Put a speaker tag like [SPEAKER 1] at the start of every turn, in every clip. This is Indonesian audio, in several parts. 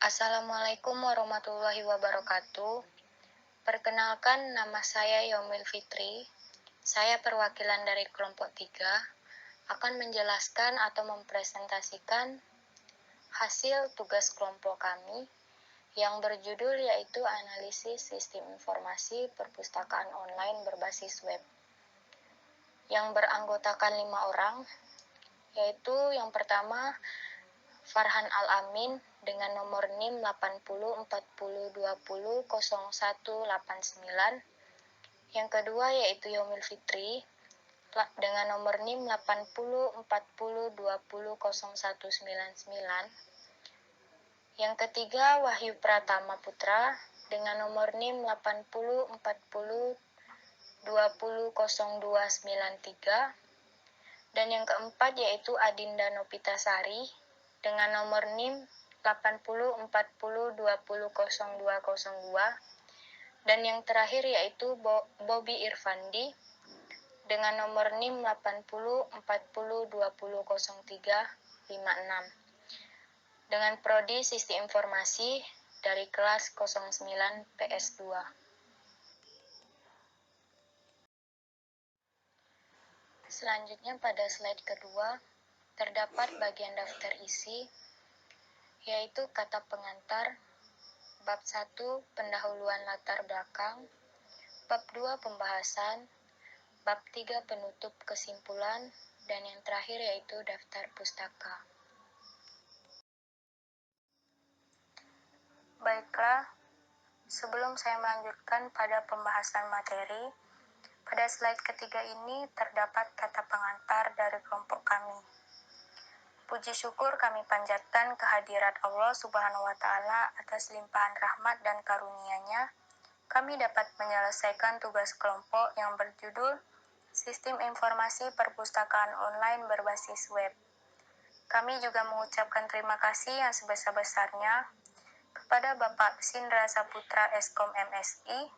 [SPEAKER 1] Assalamualaikum warahmatullahi wabarakatuh. Perkenalkan, nama saya Yomil Fitri. Saya perwakilan dari kelompok 3 akan menjelaskan atau mempresentasikan hasil tugas kelompok kami yang berjudul yaitu Analisis Sistem Informasi Perpustakaan Online Berbasis Web, yang beranggotakan 5 orang, yaitu yang pertama Farhan Al-Amin dengan nomor NIM 8040200189. Yang kedua yaitu Yomil Fitri dengan nomor NIM 8040200199. Yang ketiga Wahyu Pratama Putra dengan nomor NIM 8040200293. Dan yang keempat yaitu Adinda Nopitasari dengan nomor NIM 8040200202. Dan yang terakhir yaitu Bobby Irfandi dengan nomor NIM 8040200356 dengan prodi Sistem Informasi dari kelas 09 PS2. Selanjutnya pada slide kedua terdapat bagian daftar isi, yaitu kata pengantar, bab 1 pendahuluan latar belakang, bab 2 pembahasan, bab 3 penutup kesimpulan, dan yang terakhir yaitu daftar pustaka. Baiklah, sebelum saya melanjutkan pada pembahasan materi, pada slide ketiga ini terdapat kata pengantar dari kelompok kami. Puji syukur kami panjatkan kehadirat Allah Subhanahu wa Ta'ala atas limpahan rahmat dan karunia-Nya. Kami dapat menyelesaikan tugas kelompok yang berjudul Sistem Informasi Perpustakaan Online Berbasis Web. Kami juga mengucapkan terima kasih yang sebesar-besarnya kepada Bapak Sindra Saputra Eskom MSI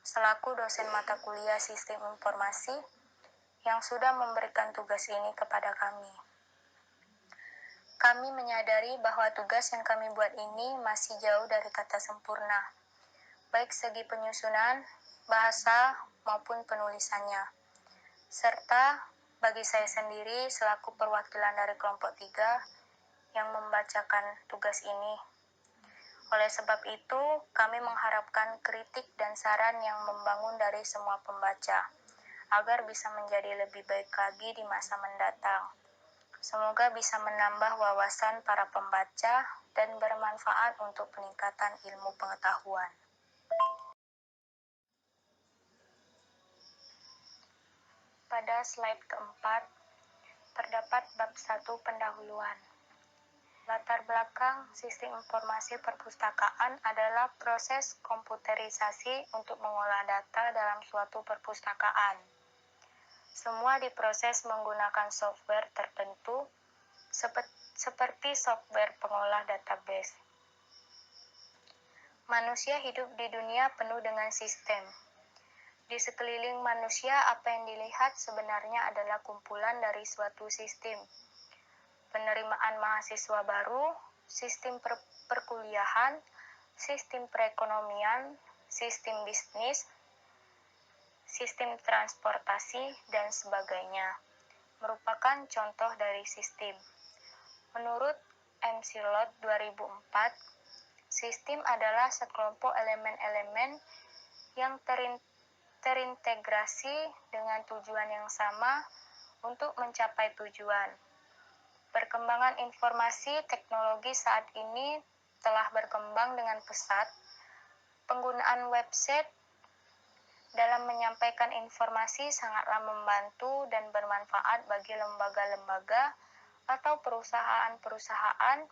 [SPEAKER 1] selaku dosen mata kuliah Sistem Informasi yang sudah memberikan tugas ini kepada kami. Kami menyadari bahwa tugas yang kami buat ini masih jauh dari kata sempurna, baik segi penyusunan, bahasa, maupun penulisannya. Serta bagi saya sendiri selaku perwakilan dari kelompok 3 yang membacakan tugas ini. Oleh sebab itu, kami mengharapkan kritik dan saran yang membangun dari semua pembaca, agar bisa menjadi lebih baik lagi di masa mendatang. Semoga bisa menambah wawasan para pembaca dan bermanfaat untuk peningkatan ilmu pengetahuan. Pada slide keempat, terdapat bab 1 pendahuluan. Latar belakang sistem informasi perpustakaan adalah proses komputerisasi untuk mengolah data dalam suatu perpustakaan. Semua diproses menggunakan software tertentu, seperti software pengolah database. Manusia hidup di dunia penuh dengan sistem. Di sekeliling manusia, apa yang dilihat sebenarnya adalah kumpulan dari suatu sistem. Penerimaan mahasiswa baru, sistem perkuliahan, sistem perekonomian, sistem bisnis, sistem transportasi, dan sebagainya, merupakan contoh dari sistem. Menurut MCLOT 2004, sistem adalah sekelompok elemen-elemen yang terintegrasi dengan tujuan yang sama untuk mencapai tujuan. Perkembangan informasi teknologi saat ini telah berkembang dengan pesat. Penggunaan website dalam menyampaikan informasi sangatlah membantu dan bermanfaat bagi lembaga-lembaga atau perusahaan-perusahaan.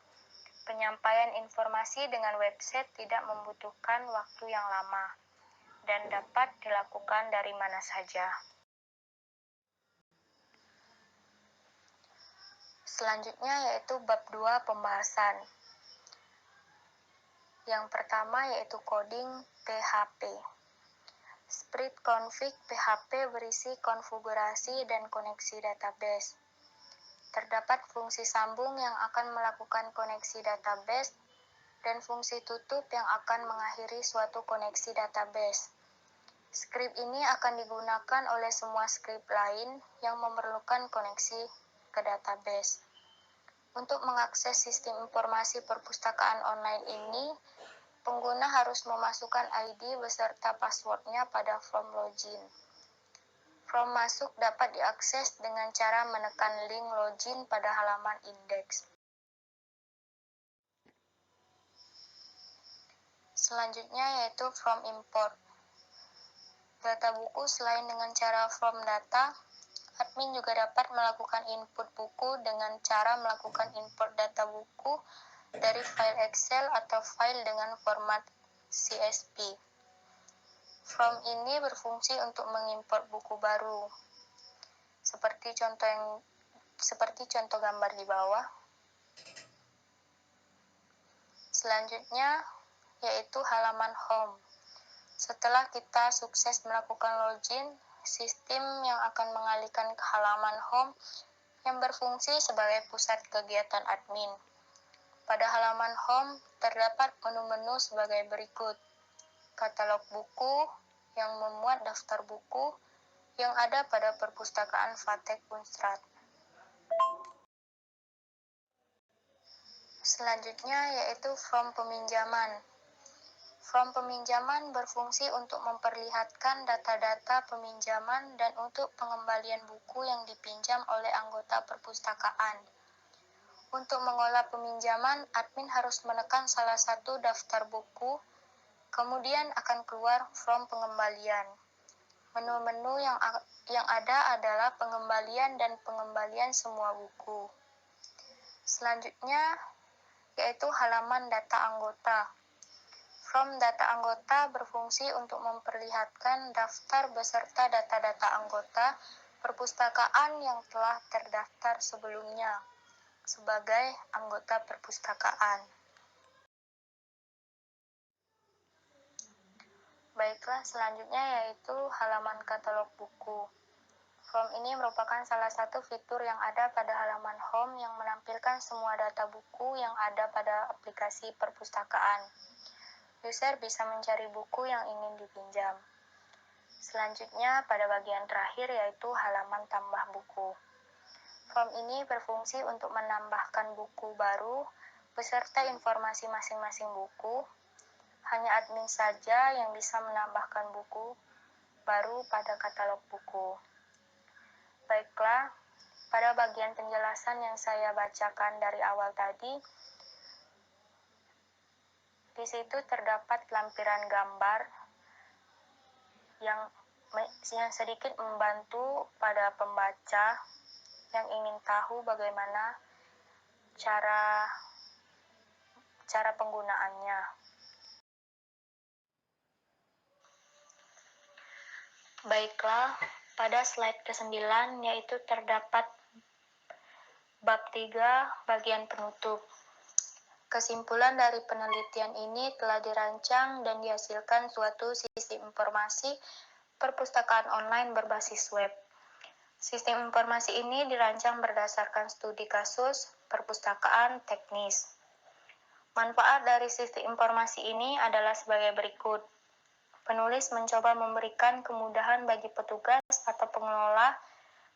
[SPEAKER 1] Penyampaian informasi dengan website tidak membutuhkan waktu yang lama dan dapat dilakukan dari mana saja. Selanjutnya yaitu bab 2 pembahasan. Yang pertama yaitu coding PHP. Script config PHP berisi konfigurasi dan koneksi database. Terdapat fungsi sambung yang akan melakukan koneksi database dan fungsi tutup yang akan mengakhiri suatu koneksi database. Skrip ini akan digunakan oleh semua skrip lain yang memerlukan koneksi ke database. Untuk mengakses sistem informasi perpustakaan online ini, pengguna harus memasukkan ID beserta password-nya pada form login. Form masuk dapat diakses dengan cara menekan link login pada halaman indeks. Selanjutnya yaitu form import. Data buku selain dengan cara form data, admin juga dapat melakukan input buku dengan cara melakukan import data buku dari file Excel atau file dengan format CSV. Form ini berfungsi untuk mengimport buku baru, seperti contoh gambar di bawah. Selanjutnya yaitu halaman home. Setelah kita sukses melakukan login, sistem yang akan mengalihkan ke halaman home yang berfungsi sebagai pusat kegiatan admin. Pada halaman home terdapat menu-menu sebagai berikut: katalog buku yang memuat daftar buku yang ada pada perpustakaan Fatek Unstrad. Selanjutnya yaitu form peminjaman. Form peminjaman berfungsi untuk memperlihatkan data-data peminjaman dan untuk pengembalian buku yang dipinjam oleh anggota perpustakaan. Untuk mengolah peminjaman, admin harus menekan salah satu daftar buku, kemudian akan keluar form pengembalian. Menu-menu yang ada adalah pengembalian dan pengembalian semua buku. Selanjutnya yaitu halaman data anggota. Form data anggota berfungsi untuk memperlihatkan daftar beserta data-data anggota perpustakaan yang telah terdaftar sebelumnya sebagai anggota perpustakaan. Baiklah, selanjutnya yaitu halaman katalog buku. Form ini merupakan salah satu fitur yang ada pada halaman home yang menampilkan semua data buku yang ada pada aplikasi perpustakaan. User bisa mencari buku yang ingin dipinjam. Selanjutnya, pada bagian terakhir yaitu halaman tambah buku. Form ini berfungsi untuk menambahkan buku baru beserta informasi masing-masing buku. Hanya admin saja yang bisa menambahkan buku baru pada katalog buku. Baiklah, pada bagian penjelasan yang saya bacakan dari awal tadi, di situ terdapat lampiran gambar yang sedikit membantu pada pembaca yang ingin tahu bagaimana cara penggunaannya. Baiklah, pada slide ke-9 yaitu terdapat bab 3 bagian penutup. Kesimpulan dari penelitian ini telah dirancang dan dihasilkan suatu sistem informasi perpustakaan online berbasis web. Sistem informasi ini dirancang berdasarkan studi kasus perpustakaan teknis. Manfaat dari sistem informasi ini adalah sebagai berikut. Penulis mencoba memberikan kemudahan bagi petugas atau pengelola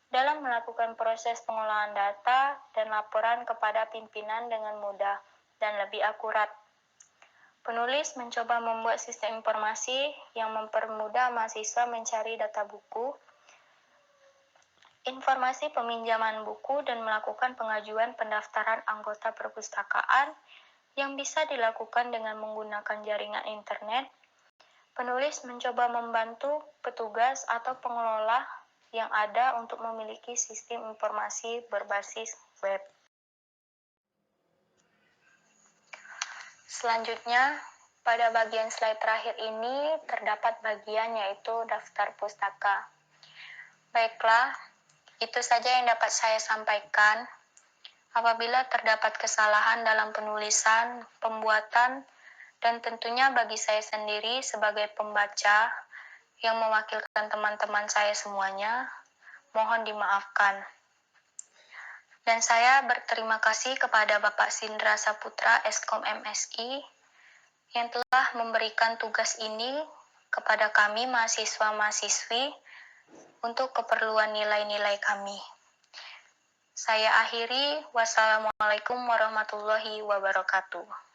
[SPEAKER 1] dalam melakukan proses pengolahan data dan laporan kepada pimpinan dengan mudah dan lebih akurat. Penulis mencoba membuat sistem informasi yang mempermudah mahasiswa mencari data buku, informasi peminjaman buku, dan melakukan pengajuan pendaftaran anggota perpustakaan yang bisa dilakukan dengan menggunakan jaringan internet. Penulis mencoba membantu petugas atau pengelola yang ada untuk memiliki sistem informasi berbasis web. Selanjutnya, pada bagian slide terakhir ini terdapat bagian yaitu daftar pustaka. Baiklah, itu saja yang dapat saya sampaikan. Apabila terdapat kesalahan dalam penulisan, pembuatan, dan tentunya bagi saya sendiri sebagai pembaca yang mewakilkan teman-teman saya semuanya, mohon dimaafkan. Dan saya berterima kasih kepada Bapak Sindra Saputra, Eskom MSI, yang telah memberikan tugas ini kepada kami mahasiswa-mahasiswi untuk keperluan nilai-nilai kami. Saya akhiri, wassalamualaikum warahmatullahi wabarakatuh.